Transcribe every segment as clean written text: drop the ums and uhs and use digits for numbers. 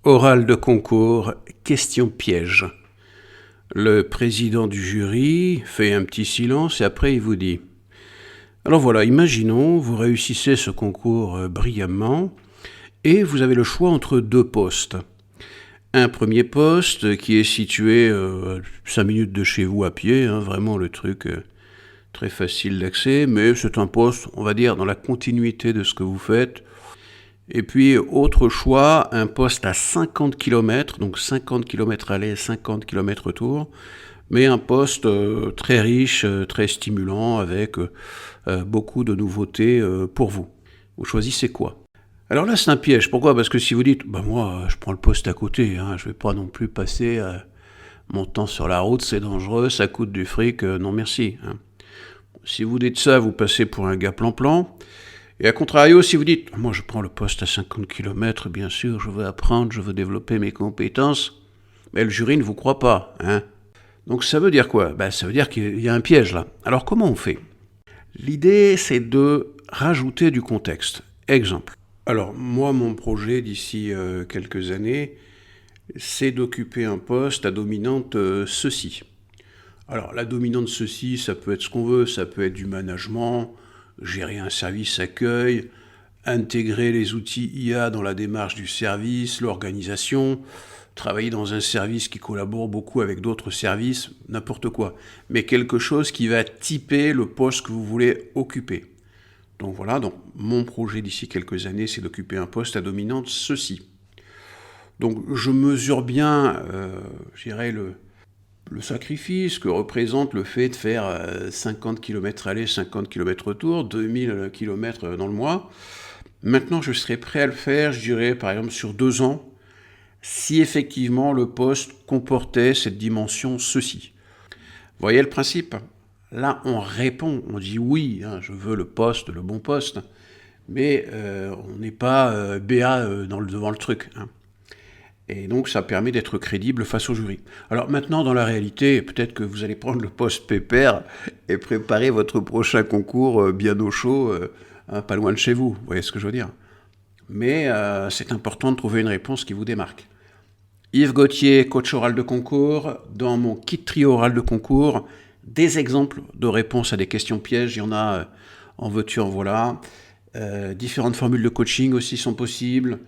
Oral de concours, question piège. Le président du jury fait un petit silence et après il vous dit « Alors voilà, imaginons, vous réussissez ce concours brillamment et vous avez le choix entre deux postes. Un premier poste qui est situé 5 minutes de chez vous à pied, vraiment le truc très facile d'accès, mais c'est un poste, on va dire, dans la continuité de ce que vous faites. Et puis, autre choix, un poste à 50 km, donc 50 km aller, 50 km retour, mais un poste très riche, très stimulant, avec beaucoup de nouveautés pour vous. Vous choisissez quoi ? Alors là, c'est un piège. Pourquoi ? Parce que si vous dites, moi, je prends le poste à côté, je vais pas non plus passer mon temps sur la route, c'est dangereux, ça coûte du fric, non merci. Si vous dites ça, vous passez pour un gars plan-plan. Et à contrario, si vous dites, moi je prends le poste à 50 km, bien sûr, je veux apprendre, je veux développer mes compétences, mais le jury ne vous croit pas. Donc ça veut dire quoi ? Ça veut dire qu'il y a un piège là. Alors comment on fait ? L'idée, c'est de rajouter du contexte. Exemple. Alors moi, mon projet d'ici quelques années, c'est d'occuper un poste à dominante ceci. Alors la dominante ceci, ça peut être ce qu'on veut, ça peut être du management, gérer un service accueil, intégrer les outils IA dans la démarche du service, l'organisation, travailler dans un service qui collabore beaucoup avec d'autres services, n'importe quoi. Mais quelque chose qui va typer le poste que vous voulez occuper. Donc voilà, mon projet d'ici quelques années, c'est d'occuper un poste à dominante ceci. Donc je mesure bien, le sacrifice que représente le fait de faire 50 km aller, 50 km retour, 2000 km dans le mois. Maintenant, je serais prêt à le faire, je dirais, par exemple, sur 2 ans, si effectivement le poste comportait cette dimension ceci. Vous voyez le principe ? Là, on répond, on dit oui, je veux le poste, le bon poste, mais on n'est pas BA devant le truc. Et donc, ça permet d'être crédible face au jury. Alors maintenant, dans la réalité, peut-être que vous allez prendre le poste pépère et préparer votre prochain concours bien au chaud, pas loin de chez vous. Vous voyez ce que je veux dire ? Mais c'est important de trouver une réponse qui vous démarque. Yves Gauthier, coach oral de concours. Dans mon kit trio oral de concours, des exemples de réponses à des questions pièges. Il y en a en veux-tu, en voilà. Différentes formules de coaching aussi sont possibles.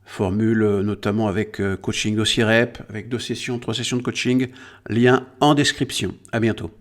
Formule notamment avec coaching dossier rep, avec 2 sessions, 3 sessions de coaching. Lien en description. À bientôt.